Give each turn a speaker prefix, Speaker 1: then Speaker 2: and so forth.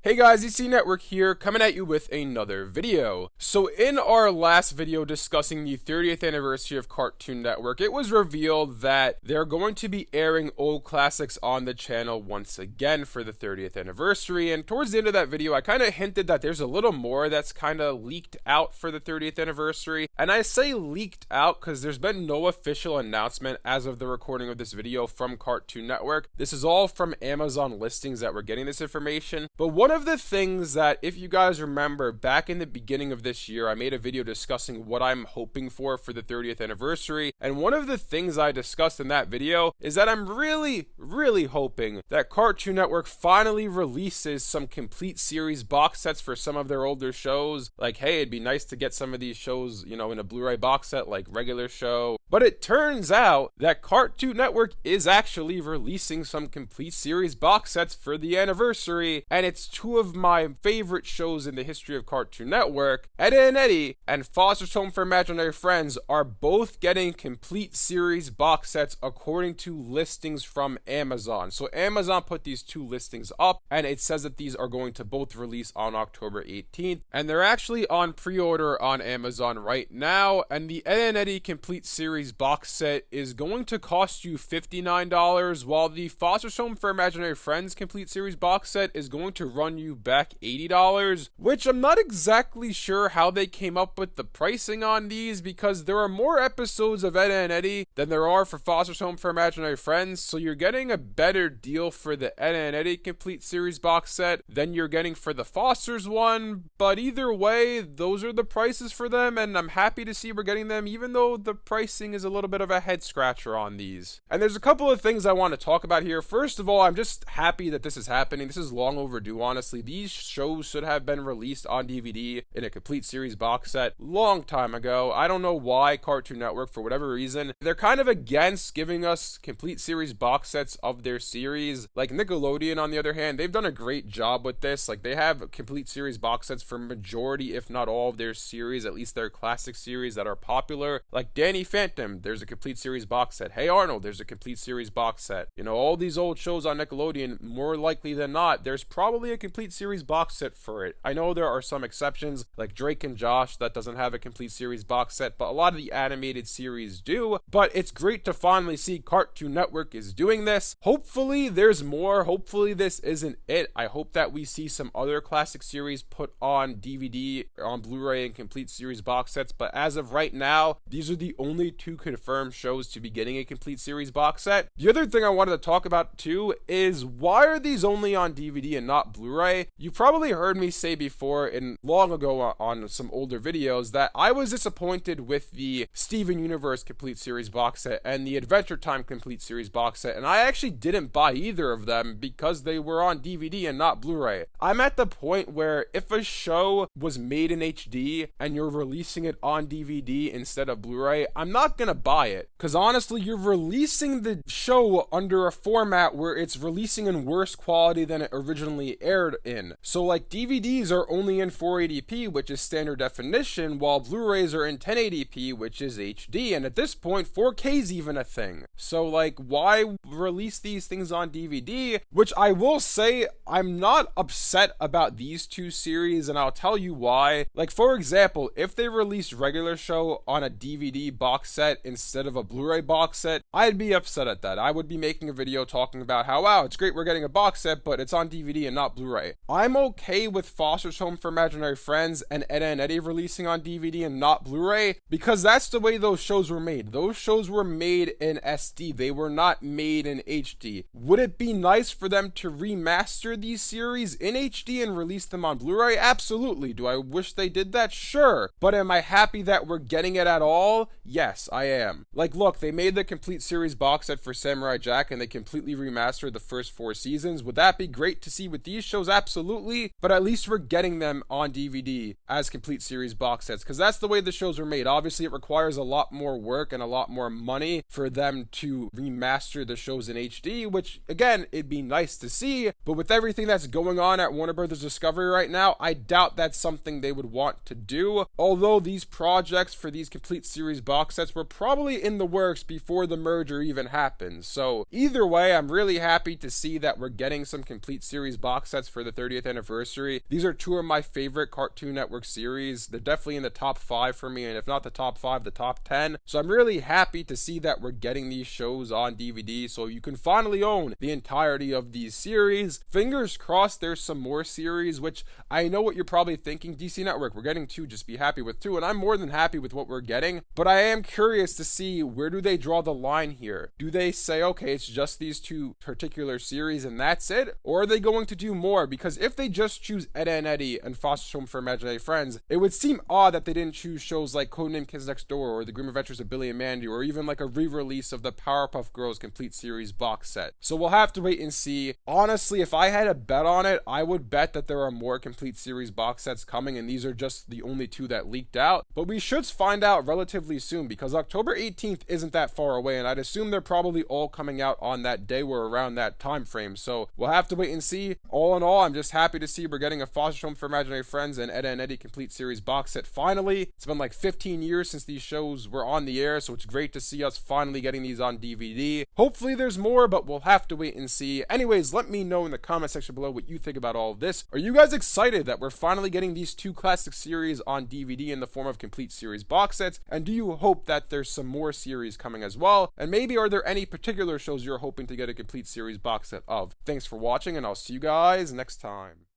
Speaker 1: Hey guys, EC Network here, coming at you with another video. So in our last video discussing the 30th anniversary of Cartoon Network, it was revealed that they're going to be airing old classics on the channel once again for the 30th anniversary, and towards the end of that video I kind of hinted that there's a little more that's kind of leaked out for the 30th anniversary, and I say leaked out because there's been no official announcement as of the recording of this video from Cartoon Network. This is all from Amazon listings that we're getting this information, but one of the things that, if you guys remember, back in the beginning of this year, I made a video discussing what I'm hoping for the 30th anniversary, and one of the things I discussed in that video is that I'm really hoping that Cartoon Network finally releases some complete series box sets for some of their older shows. Like, hey, it'd be nice to get some of these shows, you know, in a Blu-ray box set like regular show. But it turns out that Cartoon Network is actually releasing some complete series box sets for the anniversary, and it's two of my favorite shows in the history of Cartoon Network. Eddy and Foster's Home for Imaginary Friends are both getting complete series box sets according to listings from Amazon. So Amazon put these two listings up, and it says that these are going to both release on October 18th, and they're actually on pre-order on Amazon right now. And the Eddy complete series box set is going to cost you $59, while the Foster's Home for Imaginary Friends complete series box set is going to run you back $80, which I'm not exactly sure how they came up with the pricing on these, because there are more episodes of Ed and Eddy than there are for Foster's Home for Imaginary Friends, so you're getting a better deal for the Ed and Eddy complete series box set than you're getting for the Foster's one. But either way, those are the prices for them, and I'm happy to see we're getting them, even though the pricing is a little bit of a head scratcher on these. And there's a couple of things I want to talk about here. First of all, I'm just happy that this is happening. This is long overdue, honestly. These shows should have been released on DVD in a complete series box set long time ago. I don't know why Cartoon Network, for whatever reason, they're kind of against giving us complete series box sets of their series. Like Nickelodeon, on the other hand, they've done a great job with this. Like, they have complete series box sets for majority, if not all, of their series, at least their classic series that are popular. Like Danny Phantom, there's a complete series box set. Hey Arnold, there's a complete series box set. You know, all these old shows on Nickelodeon, more likely than not, there's probably a complete series box set for it. I know there are some exceptions, like Drake and Josh, that doesn't have a complete series box set, but a lot of the animated series do. But it's great to finally see Cartoon Network is doing this. Hopefully there's more. Hopefully this isn't it. I hope that we see some other classic series put on DVD, on Blu-ray, and complete series box sets, but as of right now, these are the only two confirmed shows to be getting a complete series box set. The other thing I wanted to talk about too is, why are these only on DVD and not Blu-ray? You probably heard me say before, and long ago on some older videos, that I was disappointed with the Steven Universe complete series box set and the Adventure Time complete series box set, and I actually didn't buy either of them because they were on DVD and not Blu-ray. I'm at the point where if a show was made in HD and you're releasing it on DVD instead of Blu-ray, I'm not gonna buy it, because honestly, you're releasing the show under a format where it's releasing in worse quality than it originally aired in. So like, DVDs are only in 480p, which is standard definition, while Blu-rays are in 1080p, which is HD, and at this point 4K is even a thing. So like, why release these things on DVD? Which I will say, I'm not upset about these two series, and I'll tell you why. Like, for example, if they released regular show on a DVD box set instead of a Blu-ray box set, I'd be upset at that. I would be making a video talking about how, wow, it's great we're getting a box set, but it's on DVD and not Blu-ray. I'm okay with Foster's Home for Imaginary Friends and Ed and Eddy releasing on DVD and not Blu-ray, because that's the way those shows were made. Those shows were made in SD. They were not made in HD. Would it be nice for them to remaster these series in HD and release them on Blu-ray? Absolutely. Do I wish they did that? Sure. But am I happy that we're getting it at all? Yes, I am. Like, look, they made the complete series box set for Samurai Jack and they completely remastered the first 4 seasons. Would that be great to see with these shows? Absolutely. But at least we're getting them on DVD as complete series box sets, because that's the way the shows were made. Obviously, it requires a lot more work and a lot more money for them to remaster the shows in HD, which, again, it'd be nice to see, but with everything that's going on at Warner Bros. Discovery right now, I doubt that's something they would want to do, although these projects for these complete series box sets were probably in the works before the merger even happened. So either way, I'm really happy to see that we're getting some complete series box sets for for the 30th anniversary. These are two of my favorite Cartoon Network series. They're definitely in the top 5 for me, and if not the top 5, the top 10. So I'm really happy to see that we're getting these shows on DVD, so you can finally own the entirety of these series. Fingers crossed there's some more series, which I know what you're probably thinking. DC Network, we're getting 2, just be happy with 2, and I'm more than happy with what we're getting, but I am curious to see, where do they draw the line here? Do they say, okay, it's just these 2 particular series and that's it? Or are they going to do more? Because if they just choose Ed and Eddy and Foster Home for Imaginary Friends, it would seem odd that they didn't choose shows like Codename Kids Next Door or The Grim Adventures of Billy and Mandy, or even like a re-release of the Powerpuff Girls complete series box set. So we'll have to wait and see. Honestly, if I had a bet on it, I would bet that there are more complete series box sets coming, and these are just the only 2 that leaked out. But we should find out relatively soon, because October 18th isn't that far away, and I'd assume they're probably all coming out on that day or around that time frame. So we'll have to wait and see. All in all, I'm just happy to see we're getting a Foster Home for Imaginary Friends and Ed and Eddy complete series box set finally. It's been like 15 years since these shows were on the air, so it's great to see us finally getting these on DVD. Hopefully there's more, but we'll have to wait and see. Anyways, let me know in the comment section below what you think about all of this. Are you guys excited that we're finally getting these 2 classic series on DVD in the form of complete series box sets? And do you hope that there's some more series coming as well? And maybe are there any particular shows you're hoping to get a complete series box set of? Thanks for watching, and I'll see you guys next time.